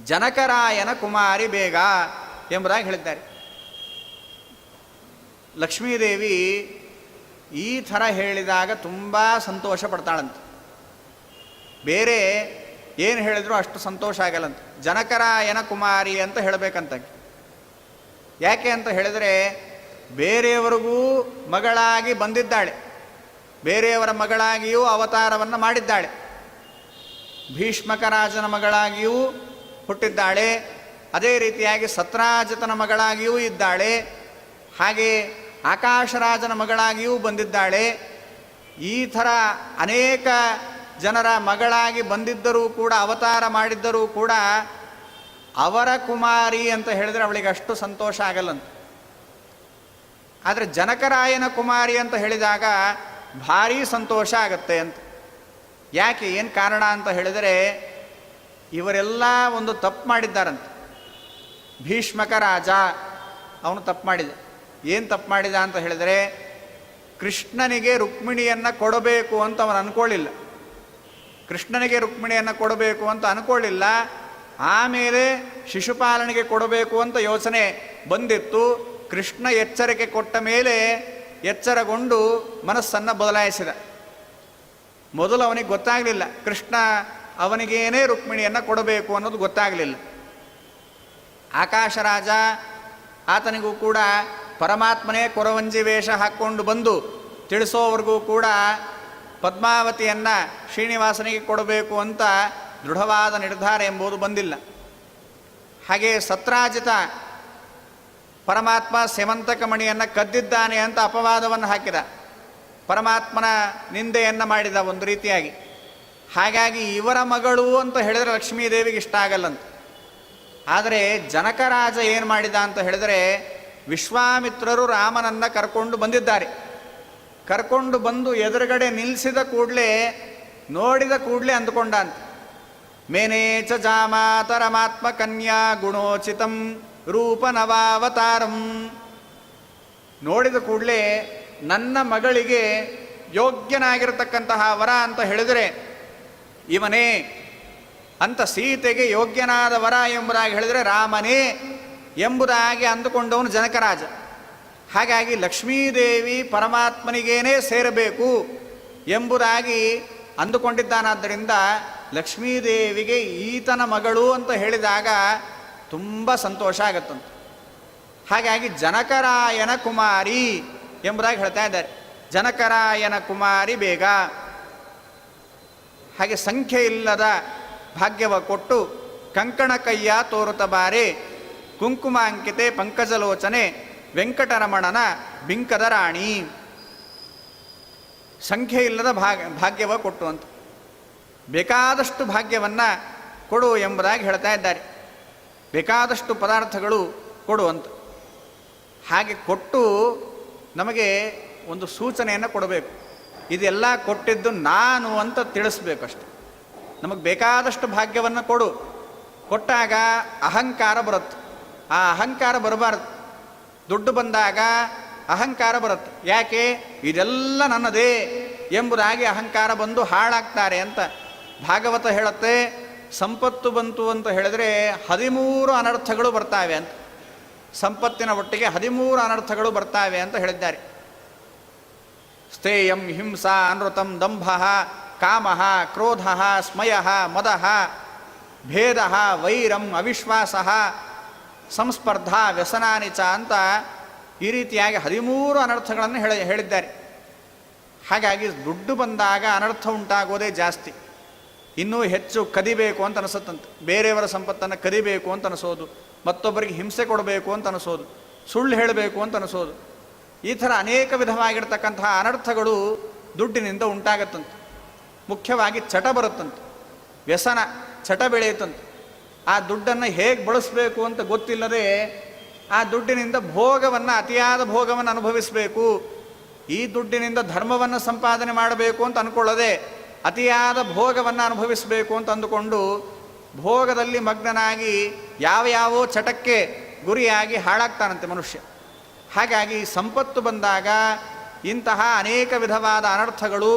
ಜನಕರಾಯನ ಕುಮಾರಿ ಬೇಗ ಎಂಬುದಾಗಿ ಹೇಳಿದ್ದಾರೆ. ಲಕ್ಷ್ಮೀದೇವಿ ಈ ಥರ ಹೇಳಿದಾಗ ತುಂಬ ಸಂತೋಷ ಪಡ್ತಾಳಂತೆ. ಬೇರೆ ಏನು ಹೇಳಿದ್ರು ಅಷ್ಟು ಸಂತೋಷ ಆಗಲ್ಲಂತೆ. ಜನಕರಾಯನ ಕುಮಾರಿ ಅಂತ ಹೇಳಬೇಕಂತ. ಯಾಕೆ ಅಂತ ಹೇಳಿದರೆ, ಬೇರೆಯವರಿಗೂ ಮಗಳಾಗಿ ಬಂದಿದ್ದಾಳೆ, ಬೇರೆಯವರ ಮಗಳಾಗಿಯೂ ಅವತಾರವನ್ನು ಮಾಡಿದ್ದಾಳೆ, ಭೀಷ್ಮಕರಾಜನ ಮಗಳಾಗಿಯೂ ಹುಟ್ಟಿದ್ದಾಳೆ, ಅದೇ ರೀತಿಯಾಗಿ ಸತ್ರಾಜಿತನ ಮಗಳಾಗಿಯೂ ಇದ್ದಾಳೆ, ಹಾಗೆ ಆಕಾಶರಾಜನ ಮಗಳಾಗಿಯೂ ಬಂದಿದ್ದಾಳೆ. ಈ ಥರ ಅನೇಕ ಜನರ ಮಗಳಾಗಿ ಬಂದಿದ್ದರೂ ಕೂಡ, ಅವತಾರ ಮಾಡಿದ್ದರೂ ಕೂಡ ಅವರ ಕುಮಾರಿ ಅಂತ ಹೇಳಿದರೆ ಅವಳಿಗೆ ಅಷ್ಟು ಸಂತೋಷ ಆಗಲ್ಲಂತ. ಆದರೆ ಜನಕರಾಯನ ಕುಮಾರಿ ಅಂತ ಹೇಳಿದಾಗ ಭಾರೀ ಸಂತೋಷ ಆಗತ್ತೆ ಅಂತ. ಯಾಕೆ, ಏನು ಕಾರಣ ಅಂತ ಹೇಳಿದರೆ, ಇವರೆಲ್ಲ ಒಂದು ತಪ್ಪು ಮಾಡಿದ್ದಾರಂತ. ಭೀಷ್ಮಕ ರಾಜ ಅವನು ತಪ್ಪು ಮಾಡಿದ. ಏನು ತಪ್ಪು ಮಾಡಿದ ಅಂತ ಹೇಳಿದರೆ, ಕೃಷ್ಣನಿಗೆ ರುಕ್ಮಿಣಿಯನ್ನು ಕೊಡಬೇಕು ಅಂತ ಅವನು ಅಂದ್ಕೊಳ್ಳಿಲ್ಲ. ಕೃಷ್ಣನಿಗೆ ರುಕ್ಮಿಣಿಯನ್ನು ಕೊಡಬೇಕು ಅಂತ ಅಂದ್ಕೊಳ್ಳಿಲ್ಲ. ಆಮೇಲೆ ಶಿಶುಪಾಲನಿಗೆ ಕೊಡಬೇಕು ಅಂತ ಯೋಚನೆ ಬಂದಿತ್ತು. ಕೃಷ್ಣ ಎಚ್ಚರಿಕೆ ಕೊಟ್ಟ ಮೇಲೆ ಎಚ್ಚರಗೊಂಡು ಮನಸ್ಸನ್ನು ಬದಲಾಯಿಸಿದ. ಮೊದಲು ಅವನಿಗೆ ಗೊತ್ತಾಗಲಿಲ್ಲ, ಕೃಷ್ಣ ಅವನಿಗೇನೇ ರುಕ್ಮಿಣಿಯನ್ನು ಕೊಡಬೇಕು ಅನ್ನೋದು ಗೊತ್ತಾಗಲಿಲ್ಲ. ಆಕಾಶರಾಜ ಆತನಿಗೂ ಕೂಡ ಪರಮಾತ್ಮನೇ ಕೊರವಂಜಿ ವೇಷ ಹಾಕ್ಕೊಂಡು ಬಂದು ತಿಳಿಸೋವರೆಗೂ ಕೂಡ ಪದ್ಮಾವತಿಯನ್ನು ಶ್ರೀನಿವಾಸನಿಗೆ ಕೊಡಬೇಕು ಅಂತ ದೃಢವಾದ ನಿರ್ಧಾರ ಎಂಬುದು ಬಂದಿಲ್ಲ. ಹಾಗೆ ಸತ್ರಾಜಿತ ಪರಮಾತ್ಮ ಸೇಮಂತಕ ಮಣಿಯನ್ನು ಕದ್ದಿದ್ದಾನೆ ಅಂತ ಅಪವಾದವನ್ನು ಹಾಕಿದ, ಪರಮಾತ್ಮನ ನಿಂದೆಯನ್ನು ಮಾಡಿದ ಒಂದು ರೀತಿಯಾಗಿ. ಹಾಗಾಗಿ ಇವರ ಮಗಳು ಅಂತ ಹೇಳಿದರೆ ಲಕ್ಷ್ಮೀದೇವಿಗೆ ಇಷ್ಟ ಆಗಲ್ಲಂತ. ಆದರೆ ಜನಕರಾಜ ಏನು ಮಾಡಿದ ಅಂತ ಹೇಳಿದರೆ, ವಿಶ್ವಾಮಿತ್ರರು ರಾಮನನ್ನು ಕರ್ಕೊಂಡು ಬಂದಿದ್ದಾರೆ. ಕರ್ಕೊಂಡು ಬಂದು ಎದುರುಗಡೆ ನಿಲ್ಲಿಸಿದ ಕೂಡಲೇ, ನೋಡಿದ ಕೂಡಲೇ ಅಂದುಕೊಂಡ ಅಂತ, ಮೇನೇಚ ಜಾಮಾತರಮಾತ್ಮ ಕನ್ಯಾ ಗುಣೋಚಿತಂ ರೂಪನವಾವತಾರಂ. ನೋಡಿದ ಕೂಡಲೇ ನನ್ನ ಮಗಳಿಗೆ ಯೋಗ್ಯನಾಗಿರತಕ್ಕಂತಹ ವರ ಅಂತ ಹೇಳಿದರೆ ಇವನೇ ಅಂತ, ಸೀತೆಗೆ ಯೋಗ್ಯನಾದ ವರ ಎಂಬುದಾಗಿ ಹೇಳಿದರೆ ರಾಮನೇ ಎಂಬುದಾಗಿ ಅಂದುಕೊಂಡವನು ಜನಕರಾಜ. ಹಾಗಾಗಿ ಲಕ್ಷ್ಮೀದೇವಿ ಪರಮಾತ್ಮನಿಗೇನೇ ಸೇರಬೇಕು ಎಂಬುದಾಗಿ ಅಂದುಕೊಂಡಿದ್ದಾನಾದ್ದರಿಂದ ಲಕ್ಷ್ಮೀದೇವಿಗೆ ಈತನ ಮಗಳು ಅಂತ ಹೇಳಿದಾಗ ತುಂಬ ಸಂತೋಷ ಆಗತ್ತಂತ. ಹಾಗಾಗಿ ಜನಕರಾಯನ ಕುಮಾರಿ ಎಂಬುದಾಗಿ ಹೇಳ್ತಾ ಇದ್ದಾರೆ. ಜನಕರಾಯನ ಕುಮಾರಿ ಬೇಗ. ಹಾಗೆ ಸಂಖ್ಯೆ ಇಲ್ಲದ ಭಾಗ್ಯವ ಕೊಟ್ಟು ಕಂಕಣ ಕೈಯ ತೋರುತ ಬಾರೆ ಕುಂಕುಮಾಂಕಿತೆ ಪಂಕಜಲೋಚನೆ ವೆಂಕಟರಮಣನ ಬಿಂಕದ ರಾಣಿ. ಸಂಖ್ಯೆ ಇಲ್ಲದ ಭಾಗ್ಯವ ಕೊಟ್ಟು ಅಂತ, ಬೇಕಾದಷ್ಟು ಭಾಗ್ಯವನ್ನು ಕೊಡು ಎಂಬುದಾಗಿ ಹೇಳ್ತಾ ಇದ್ದಾರೆ. ಬೇಕಾದಷ್ಟು ಪದಾರ್ಥಗಳು ಕೊಡು ಅಂತ. ಹಾಗೆ ಕೊಟ್ಟು ನಮಗೆ ಒಂದು ಸೂಚನೆಯನ್ನು ಕೊಡಬೇಕು, ಇದೆಲ್ಲ ಕೊಟ್ಟಿದ್ದು ನಾನು ಅಂತ ತಿಳಿಸ್ಬೇಕಷ್ಟೆ. ನಮಗೆ ಬೇಕಾದಷ್ಟು ಭಾಗ್ಯವನ್ನು ಕೊಡು, ಕೊಟ್ಟಾಗ ಅಹಂಕಾರ ಬರುತ್ತೆ. ಆ ಅಹಂಕಾರ ಬರಬಾರ್ದು. ದುಡ್ಡು ಬಂದಾಗ ಅಹಂಕಾರ ಬರುತ್ತೆ. ಯಾಕೆ, ಇದೆಲ್ಲ ನನ್ನದೇ ಎಂಬುದಾಗಿ ಅಹಂಕಾರ ಬಂದು ಹಾಳಾಗ್ತಾರೆ ಅಂತ ಭಾಗವತ ಹೇಳುತ್ತೆ. ಸಂಪತ್ತು ಬಂತು ಅಂತ ಹೇಳಿದರೆ 13 ಅನರ್ಥಗಳು ಬರ್ತಾವೆ ಅಂತ. ಸಂಪತ್ತಿನ ಒಟ್ಟಿಗೆ 13 ಅನರ್ಥಗಳು ಬರ್ತಾವೆ ಅಂತ ಹೇಳಿದ್ದಾರೆ. ಸ್ಥೇಯಂ ಹಿಂಸಾ ಅನೃತಂ ದಂಭ ಕಾಮ ಕ್ರೋಧ ಸ್ಮಯ ಮದ ಭೇದ ವೈರಂ ಅವಿಶ್ವಾಸ ಸಂಸ್ಪರ್ಧಾ ವ್ಯಸನಾನಿಚ ಅಂತ ಈ ರೀತಿಯಾಗಿ 13 ಅನರ್ಥಗಳನ್ನು ಹೇಳಿದ್ದಾರೆ. ಹಾಗಾಗಿ ದುಡ್ಡು ಬಂದಾಗ ಅನರ್ಥ ಉಂಟಾಗೋದೇ ಜಾಸ್ತಿ. ಇನ್ನೂ ಹೆಚ್ಚು ಕದಿಬೇಕು ಅಂತ ಅನಿಸುತ್ತಂತೆ. ಬೇರೆಯವರ ಸಂಪತ್ತನ್ನು ಕದಿಬೇಕು ಅಂತ ಅನಿಸೋದು, ಮತ್ತೊಬ್ಬರಿಗೆ ಹಿಂಸೆ ಕೊಡಬೇಕು ಅಂತ ಅನಿಸೋದು, ಸುಳ್ಳು ಹೇಳಬೇಕು ಅಂತ ಅನಿಸೋದು, ಈ ಥರ ಅನೇಕ ವಿಧವಾಗಿರ್ತಕ್ಕಂತಹ ಅನರ್ಥಗಳು ದುಡ್ಡಿನಿಂದ ಉಂಟಾಗತ್ತಂತೆ. ಮುಖ್ಯವಾಗಿ ಚಟ ಬರುತ್ತಂತೆ, ವ್ಯಸನ ಚಟ ಬೆಳೆಯುತ್ತಂತೆ. ಆ ದುಡ್ಡನ್ನು ಹೇಗೆ ಬಳಸಬೇಕು ಅಂತ ಗೊತ್ತಿಲ್ಲದೆ ಆ ದುಡ್ಡಿನಿಂದ ಭೋಗವನ್ನು, ಅತಿಯಾದ ಭೋಗವನ್ನು ಅನುಭವಿಸಬೇಕು, ಈ ದುಡ್ಡಿನಿಂದ ಧರ್ಮವನ್ನು ಸಂಪಾದನೆ ಮಾಡಬೇಕು ಅಂತ ಅಂದ್ಕೊಳ್ಳದೆ ಅತಿಯಾದ ಭೋಗವನ್ನು ಅನುಭವಿಸಬೇಕು ಅಂತ ಅಂದುಕೊಂಡು ಭೋಗದಲ್ಲಿ ಮಗ್ನನಾಗಿ ಯಾವ್ಯಾವೋ ಚಟಕ್ಕೆ ಗುರಿಯಾಗಿ ಹಾಳಾಗ್ತಾನಂತೆ ಮನುಷ್ಯ. ಹಾಗಾಗಿ ಸಂಪತ್ತು ಬಂದಾಗ ಇಂತಹ ಅನೇಕ ವಿಧವಾದ ಅನರ್ಥಗಳು,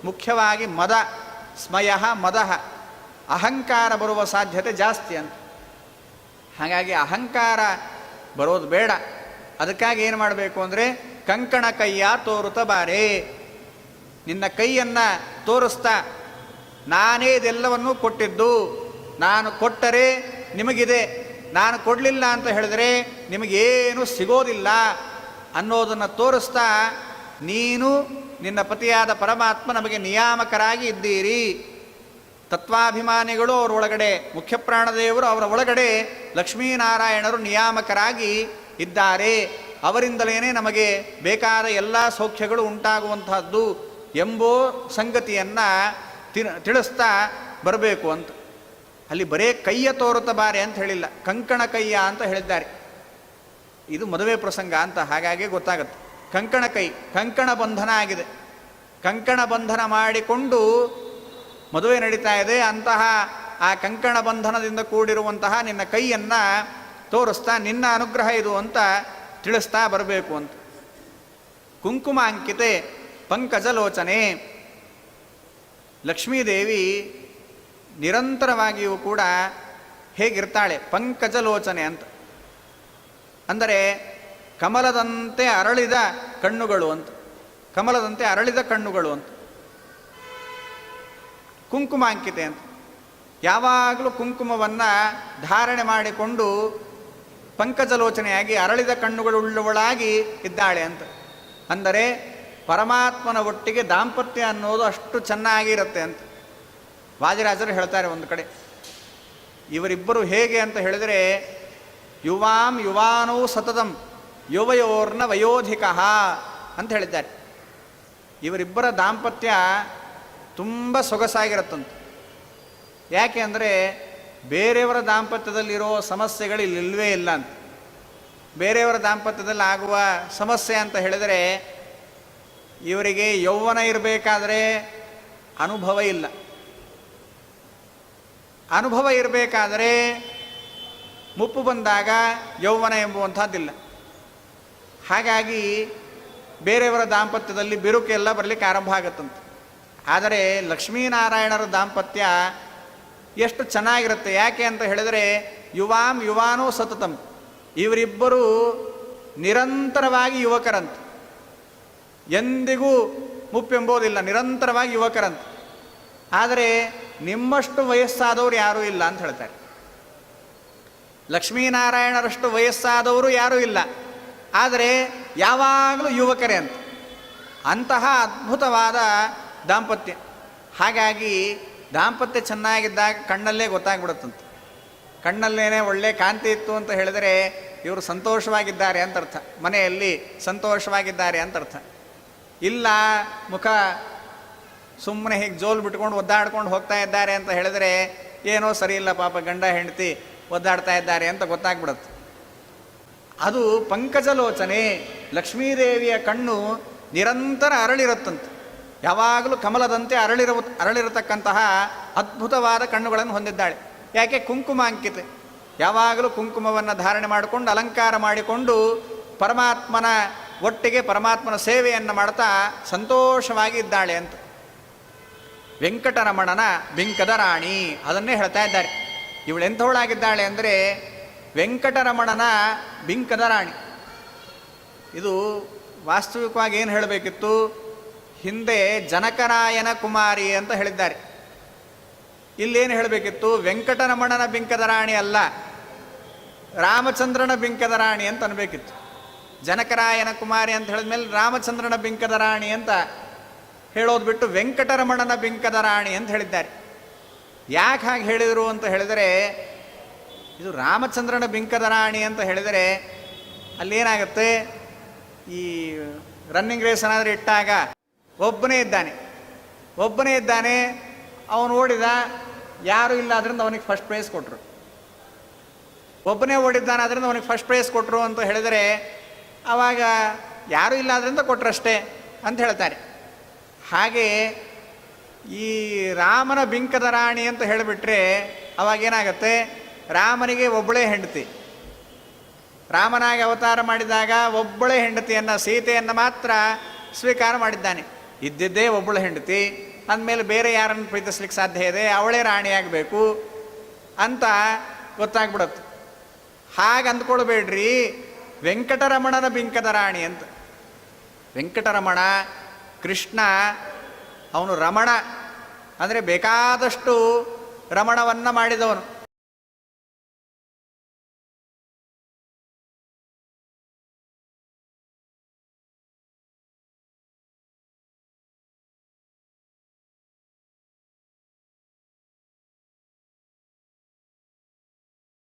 ಮುಖ್ಯವಾಗಿ ಮದ, ಸ್ಮಯ ಮದ, ಅಹಂಕಾರ ಬರುವ ಸಾಧ್ಯತೆ ಜಾಸ್ತಿ ಅಂತ. ಹಾಗಾಗಿ ಅಹಂಕಾರ ಬರೋದು ಬೇಡ. ಅದಕ್ಕಾಗಿ ಏನು ಮಾಡಬೇಕು ಅಂದರೆ ಕಂಕಣ ಕೈಯ ತೋರುತ್ತ ಬಾರೆ, ನಿನ್ನ ಕೈಯನ್ನು ತೋರಿಸ್ತಾ ನಾನೇ ಇದೆಲ್ಲವನ್ನೂ ಕೊಟ್ಟಿದ್ದು, ನಾನು ಕೊಟ್ಟರೆ ನಿಮಗಿದೆ, ನಾನು ಕೊಡಲಿಲ್ಲ ಅಂತ ಹೇಳಿದರೆ ನಿಮಗೇನು ಸಿಗೋದಿಲ್ಲ ಅನ್ನೋದನ್ನು ತೋರಿಸ್ತಾ ನೀನು ನಿನ್ನ ಪತಿಯಾದ ಪರಮಾತ್ಮ ನಮಗೆ ನಿಯಾಮಕರಾಗಿ ಇದ್ದೀರಿ. ತತ್ವಾಭಿಮಾನಿಗಳು ಅವರ ಒಳಗಡೆ, ಮುಖ್ಯ ಪ್ರಾಣದೇವರು ಅವರ ಒಳಗಡೆ ಲಕ್ಷ್ಮೀನಾರಾಯಣರು ನಿಯಾಮಕರಾಗಿ ಇದ್ದಾರೆ, ಅವರಿಂದಲೇ ನಮಗೆ ಬೇಕಾದ ಎಲ್ಲ ಸೌಖ್ಯಗಳು ಉಂಟಾಗುವಂತಹದ್ದು ಎಂಬೋ ಸಂಗತಿಯನ್ನು ತಿಳಿಸ್ತಾ ಬರಬೇಕು ಅಂತ. ಅಲ್ಲಿ ಬರೇ ಕೈಯ ತೋರುತ್ತ ಬಾರೆ ಅಂತ ಹೇಳಿಲ್ಲ, ಕಂಕಣ ಕೈಯ ಅಂತ ಹೇಳಿದ್ದಾರೆ. ಇದು ಮದುವೆ ಪ್ರಸಂಗ ಅಂತ ಹಾಗಾಗಿ ಗೊತ್ತಾಗುತ್ತೆ. ಕಂಕಣ ಕೈ, ಕಂಕಣ ಬಂಧನ ಆಗಿದೆ, ಕಂಕಣ ಬಂಧನ ಮಾಡಿಕೊಂಡು ಮದುವೆ ನಡೀತಾ ಇದೆ. ಅಂತಹ ಆ ಕಂಕಣ ಬಂಧನದಿಂದ ಕೂಡಿರುವಂತಹ ನಿನ್ನ ಕೈಯನ್ನು ತೋರಿಸ್ತಾ ನಿನ್ನ ಅನುಗ್ರಹ ಇದು ಅಂತ ತಿಳಿಸ್ತಾ ಬರಬೇಕು ಅಂತ. ಕುಂಕುಮ ಅಂಕಿತೆ ಪಂಕಜಲೋಚನೆ, ಲಕ್ಷ್ಮೀದೇವಿ ನಿರಂತರವಾಗಿಯೂ ಕೂಡ ಹೇಗಿರ್ತಾಳೆ, ಪಂಕಜಲೋಚನೆ ಅಂತ ಅಂದರೆ ಕಮಲದಂತೆ ಅರಳಿದ ಕಣ್ಣುಗಳು ಅಂತ, ಕಮಲದಂತೆ ಅರಳಿದ ಕಣ್ಣುಗಳು ಅಂತ. ಕುಂಕುಮಾಂಕಿತೆ ಅಂತ, ಯಾವಾಗಲೂ ಕುಂಕುಮವನ್ನು ಧಾರಣೆ ಮಾಡಿಕೊಂಡು ಪಂಕಜಲೋಚನೆಯಾಗಿ ಅರಳಿದ ಕಣ್ಣುಗಳುಳ್ಳವಳಾಗಿ ಇದ್ದಾಳೆ ಅಂತ. ಅಂದರೆ ಪರಮಾತ್ಮನ ಒಟ್ಟಿಗೆ ದಾಂಪತ್ಯ ಅನ್ನೋದು ಅಷ್ಟು ಚೆನ್ನಾಗಿರುತ್ತೆ ಅಂತ ವಾದಿರಾಜರು ಹೇಳ್ತಾರೆ ಒಂದು ಕಡೆ. ಇವರಿಬ್ಬರು ಹೇಗೆ ಅಂತ ಹೇಳಿದರೆ, ಯುವಾಂ ಯುವಾನೋ ಸತತಂ ಯುವಯೋರ್ನ ವಯೋಧಿಕ ಅಂತ ಹೇಳಿದ್ದಾರೆ. ಇವರಿಬ್ಬರ ದಾಂಪತ್ಯ ತುಂಬ ಸೊಗಸಾಗಿರುತ್ತಂತೆ. ಯಾಕೆ ಅಂದರೆ ಬೇರೆಯವರ ದಾಂಪತ್ಯದಲ್ಲಿರೋ ಸಮಸ್ಯೆಗಳು ಇಲ್ಲಿಲ್ವೇ ಇಲ್ಲ ಅಂತ. ಬೇರೆಯವರ ದಾಂಪತ್ಯದಲ್ಲಿ ಆಗುವ ಸಮಸ್ಯೆ ಅಂತ ಹೇಳಿದರೆ, ಇವರಿಗೆ ಯೌವನ ಇರಬೇಕಾದ್ರೆ ಅನುಭವ ಇಲ್ಲ, ಅನುಭವ ಇರಬೇಕಾದರೆ ಮುಪ್ಪು ಬಂದಾಗ ಯೌವನ ಎಂಬುವಂಥದ್ದಿಲ್ಲ. ಹಾಗಾಗಿ ಬೇರೆಯವರ ದಾಂಪತ್ಯದಲ್ಲಿ ಬಿರುಕೆಲ್ಲ ಬರಲಿಕ್ಕೆ ಆರಂಭ ಆಗುತ್ತಂತೆ. ಆದರೆ ಲಕ್ಷ್ಮೀನಾರಾಯಣರ ದಾಂಪತ್ಯ ಎಷ್ಟು ಚೆನ್ನಾಗಿರುತ್ತೆ. ಯಾಕೆ ಅಂತ ಹೇಳಿದರೆ, ಯುವಾಂ ಯುವಾನೋ ಸತತಂ, ಇವರಿಬ್ಬರೂ ನಿರಂತರವಾಗಿ ಯುವಕರಂತೆ, ಎಂದಿಗೂ ಮುಪ್ಪೆಂಬೋದಿಲ್ಲ, ನಿರಂತರವಾಗಿ ಯುವಕರಂತೆ. ಆದರೆ ನಿಮ್ಮಷ್ಟು ವಯಸ್ಸಾದವರು ಯಾರೂ ಇಲ್ಲ ಅಂತ ಹೇಳ್ತಾರೆ. ಲಕ್ಷ್ಮೀನಾರಾಯಣರಷ್ಟು ವಯಸ್ಸಾದವರು ಯಾರೂ ಇಲ್ಲ, ಆದರೆ ಯಾವಾಗಲೂ ಯುವಕರೇ ಅಂತ. ಅಂತಹ ಅದ್ಭುತವಾದ ದಾಂಪತ್ಯ. ಹಾಗಾಗಿ ದಾಂಪತ್ಯ ಚೆನ್ನಾಗಿದ್ದಾಗ ಕಣ್ಣಲ್ಲೇ ಗೊತ್ತಾಗ್ಬಿಡುತ್ತಂತೆ. ಕಣ್ಣಲ್ಲೇನೆ ಒಳ್ಳೆ ಕಾಂತಿ ಇತ್ತು ಅಂತ ಹೇಳಿದರೆ ಇವರು ಸಂತೋಷವಾಗಿದ್ದಾರೆ ಅಂತ ಅರ್ಥ, ಮನೆಯಲ್ಲಿ ಸಂತೋಷವಾಗಿದ್ದಾರೆ ಅಂತ ಅರ್ಥ. ಇಲ್ಲ ಮುಖ ಸುಮ್ಮನೆ ಹೀಗೆ ಜೋಲು ಬಿಟ್ಕೊಂಡು ಒದ್ದಾಡ್ಕೊಂಡು ಹೋಗ್ತಾ ಇದ್ದಾರೆ ಅಂತ ಹೇಳಿದರೆ ಏನೋ ಸರಿ ಇಲ್ಲ, ಪಾಪ ಗಂಡ ಹೆಂಡತಿ ಒದ್ದಾಡ್ತಾ ಇದ್ದಾರೆ ಅಂತ ಗೊತ್ತಾಗ್ಬಿಡುತ್ತೆ. ಅದು ಪಂಕಜಲೋಚನೆ, ಲಕ್ಷ್ಮೀದೇವಿಯ ಕಣ್ಣು ನಿರಂತರ ಅರಳಿರುತ್ತಂತೆ. ಯಾವಾಗಲೂ ಕಮಲದಂತೆ ಅರಳಿರತಕ್ಕಂತಹ ಅದ್ಭುತವಾದ ಕಣ್ಣುಗಳನ್ನು ಹೊಂದಿದ್ದಾಳೆ. ಯಾಕೆ? ಕುಂಕುಮ ಅಂಕಿತೆ, ಯಾವಾಗಲೂ ಕುಂಕುಮವನ್ನು ಧಾರಣೆ ಮಾಡಿಕೊಂಡು ಅಲಂಕಾರ ಮಾಡಿಕೊಂಡು ಪರಮಾತ್ಮನ ಒಟ್ಟಿಗೆ ಪರಮಾತ್ಮನ ಸೇವೆಯನ್ನು ಮಾಡ್ತಾ ಸಂತೋಷವಾಗಿ ಇದ್ದಾಳೆ ಅಂತ. ವೆಂಕಟರಮಣನ ಬಿಂಕದ ರಾಣಿ, ಅದನ್ನೇ ಹೇಳ್ತಾ ಇದ್ದಾರೆ. ಇವಳು ಎಂಥವಳಾಗಿದ್ದಾಳೆ ಅಂದರೆ ವೆಂಕಟರಮಣನ ಬಿಂಕದ ರಾಣಿ. ಇದು ವಾಸ್ತವಿಕವಾಗಿ ಏನು ಹೇಳಬೇಕಿತ್ತು, ಹಿಂದೆ ಜನಕರಾಯನ ಕುಮಾರಿ ಅಂತ ಹೇಳಿದ್ದಾರೆ. ಇಲ್ಲೇನು ಹೇಳಬೇಕಿತ್ತು, ವೆಂಕಟರಮಣನ ಬಿಂಕದ ರಾಣಿ ಅಲ್ಲ, ರಾಮಚಂದ್ರನ ಬಿಂಕದ ರಾಣಿ ಅಂತ ಅನ್ಬೇಕಿತ್ತು. ಜನಕರಾಯನ ಕುಮಾರಿ ಅಂತ ಹೇಳಿದ್ಮೇಲೆ ರಾಮಚಂದ್ರನ ಬಿಂಕದ ರಾಣಿ ಅಂತ ಹೇಳೋದು ಬಿಟ್ಟು ವೆಂಕಟರಮಣನ ಬಿಂಕದ ರಾಣಿ ಅಂತ ಹೇಳಿದ್ದಾರೆ. ಯಾಕೆ ಹಾಗೆ ಹೇಳಿದರು ಅಂತ ಹೇಳಿದರೆ, ಇದು ರಾಮಚಂದ್ರನ ಬಿಂಕದ ರಾಣಿ ಅಂತ ಹೇಳಿದರೆ ಅಲ್ಲೇನಾಗುತ್ತೆ, ಈ ರನ್ನಿಂಗ್ ರೇಸ್ ಏನಾದರೂ ಇಟ್ಟಾಗ ಒಬ್ಬನೇ ಇದ್ದಾನೆ, ಅವನು ಓಡಿದ, ಯಾರೂ ಇಲ್ಲ ಅದರಿಂದ ಅವನಿಗೆ ಫಸ್ಟ್ ಪ್ರೈಸ್ ಕೊಟ್ಟರು. ಒಬ್ಬನೇ ಓಡಿದ್ದಾನೆ ಅದರಿಂದ ಅವನಿಗೆ ಫಸ್ಟ್ ಪ್ರೈಸ್ ಕೊಟ್ಟರು ಅಂತ ಹೇಳಿದರೆ ಆವಾಗ ಯಾರೂ ಇಲ್ಲ ಅದರಿಂದ ಕೊಟ್ಟರಷ್ಟೇ ಅಂತ ಹೇಳ್ತಾರೆ. ಹಾಗೆ ಈ ರಾಮನ ಬಿಂಕದ ರಾಣಿ ಅಂತ ಹೇಳಿಬಿಟ್ರೆ ಅವಾಗೇನಾಗತ್ತೆ, ರಾಮನಿಗೆ ಒಬ್ಬಳೇ ಹೆಂಡತಿ, ರಾಮನಾಗಿ ಅವತಾರ ಮಾಡಿದಾಗ ಒಬ್ಬಳೇ ಹೆಂಡತಿಯನ್ನು, ಸೀತೆಯನ್ನು ಮಾತ್ರ ಸ್ವೀಕಾರ ಮಾಡಿದ್ದಾನೆ. ಇದ್ದಿದ್ದೇ ಒಬ್ಬಳು ಹೆಂಡತಿ ಅಂದಮೇಲೆ ಬೇರೆ ಯಾರನ್ನು ಪ್ರೀತಿಸ್ಲಿಕ್ಕೆ ಸಾಧ್ಯ ಇದೆ, ಅವಳೇ ರಾಣಿಯಾಗಬೇಕು ಅಂತ ಗೊತ್ತಾಗ್ಬಿಡುತ್ತೆ. ಹಾಗೆ ಅಂದ್ಕೊಳ್ಬೇಡ್ರಿ, ವೆಂಕಟರಮಣನ ಬಿಂಕದ ರಾಣಿ ಅಂತ. ವೆಂಕಟರಮಣ ಕೃಷ್ಣ ಅವನು ರಮಣ ಅಂದರೆ ಬೇಕಾದಷ್ಟು ರಮಣವನ್ನು ಮಾಡಿದವನು.